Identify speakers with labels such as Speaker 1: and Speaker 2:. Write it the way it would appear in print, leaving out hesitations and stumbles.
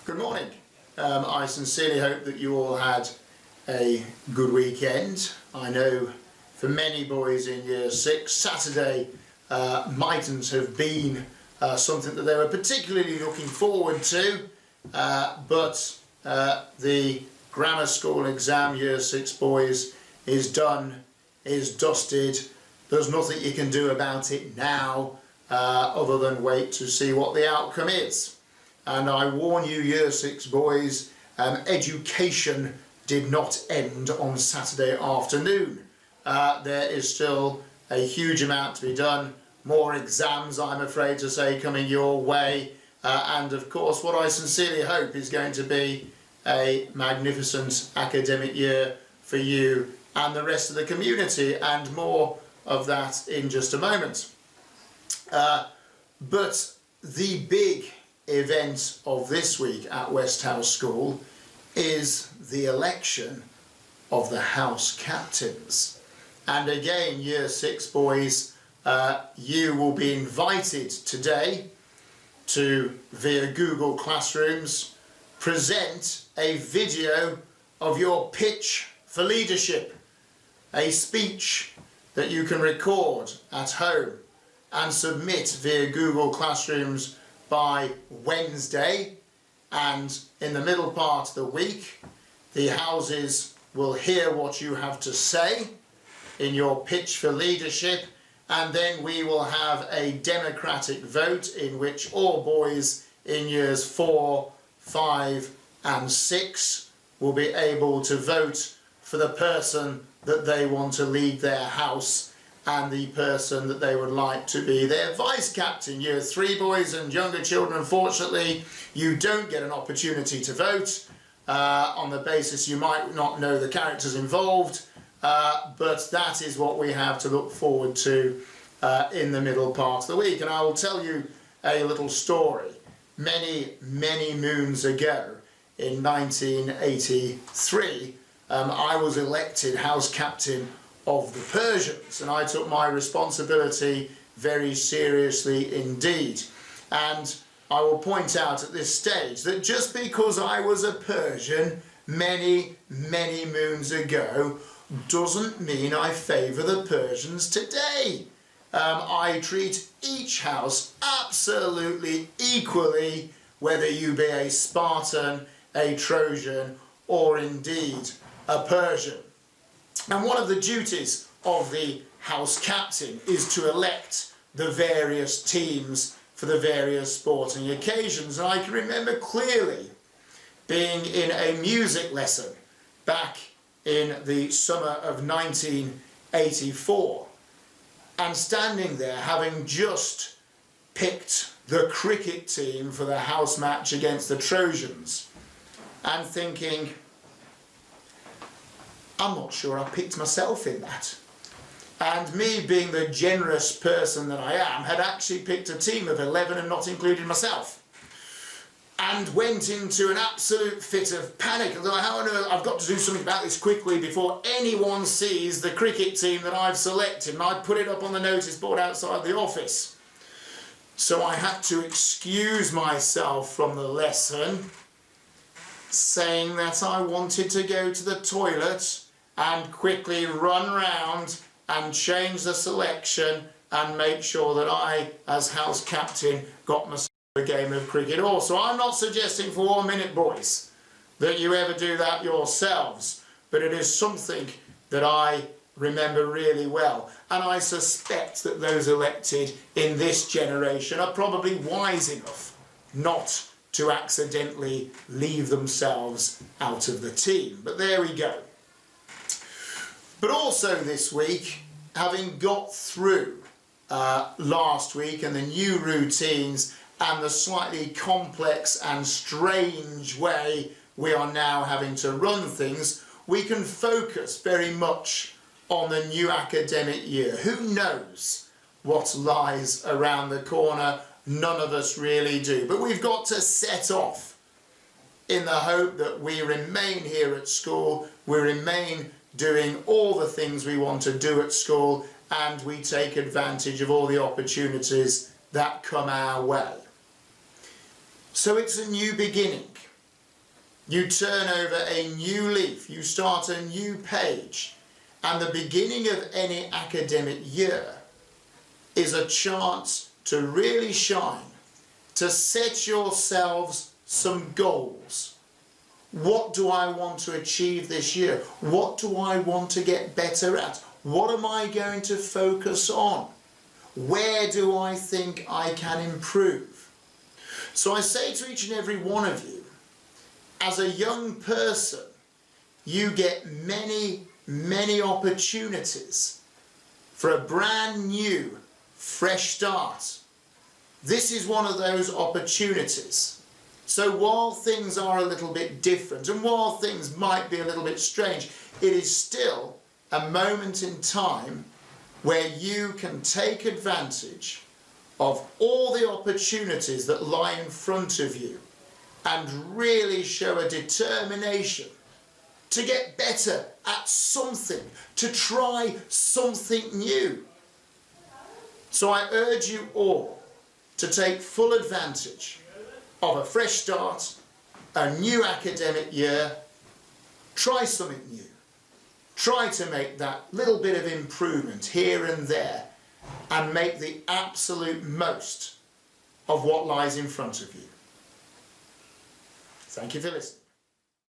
Speaker 1: Good morning. I sincerely hope that you all had a good weekend. I know for many boys in Year 6, Saturday mightn't have been something that they were particularly looking forward to, but the grammar school exam, Year 6 boys, is done, is dusted. There's nothing you can do about it now other than wait to see what the outcome is. And I warn you, Year 6 boys, education did not end on Saturday afternoon. There is still a huge amount to be done. More exams, I'm afraid to say, coming your way. And of course, what I sincerely hope is going to be a magnificent academic year for you and the rest of the community, and more of that in just a moment. But the big event of this week at Westhouse School is the election of the house captains. And again, Year 6 boys, you will be invited today to, via Google Classrooms, present a video of your pitch for leadership, a speech that you can record at home and submit via Google Classrooms by Wednesday. And in the middle part of the week, the houses will hear what you have to say in your pitch for leadership, and then we will have a democratic vote in which all boys in years 4, 5 and 6 will be able to vote for the person that they want to lead their house and the person that they would like to be their vice captain. Year 3 boys and younger children, unfortunately, you don't get an opportunity to vote on the basis you might not know the characters involved, but that is what we have to look forward to in the middle part of the week. And I will tell you a little story. Many moons ago, in 1983, I was elected house captain of the Persians, and I took my responsibility very seriously indeed. And I will point out at this stage that just because I was a Persian many moons ago doesn't mean I favour the Persians today. I treat each house absolutely equally, whether you be a Spartan, a Trojan, or indeed a Persian. And one of the duties of the house captain is to elect the various teams for the various sporting occasions. And I can remember clearly being in a music lesson back in the summer of 1984 and standing there having just picked the cricket team for the house match against the Trojans and thinking, I'm not sure I picked myself in that. And me, being the generous person that I am, had actually picked a team of 11 and not included myself. And went into an absolute fit of panic. And thought, how on earth, I've got to do something about this quickly before anyone sees the cricket team that I've selected. And I put it up on the notice board outside the office. So I had to excuse myself from the lesson, saying that I wanted to go to the toilet and quickly run round and change the selection and make sure that I, as house captain, got myself a game of cricket also. I'm not suggesting for 1 minute, boys, that you ever do that yourselves, but it is something that I remember really well. And I suspect that those elected in this generation are probably wise enough not to accidentally leave themselves out of the team. But there we go. But also this week, having got through last week and the new routines and the slightly complex and strange way we are now having to run things, we can focus very much on the new academic year. Who knows what lies around the corner? None of us really do. But we've got to set off in the hope that we remain here at school, we remain doing all the things we want to do at school, and we take advantage of all the opportunities that come our way. So it's a new beginning. You turn over a new leaf, you start a new page, and the beginning of any academic year is a chance to really shine, to set yourselves some goals. What do I want to achieve this year? What do I want to get better at? What am I going to focus on? Where do I think I can improve? So I say to each and every one of you, as a young person, you get many, many opportunities for a brand new, fresh start. This is one of those opportunities. So while things are a little bit different and while things might be a little bit strange, it is still a moment in time where you can take advantage of all the opportunities that lie in front of you and really show a determination to get better at something, to try something new. So I urge you all to take full advantage of a fresh start, a new academic year. Try something new. Try to make that little bit of improvement here and there and make the absolute most of what lies in front of you. Thank you for listening.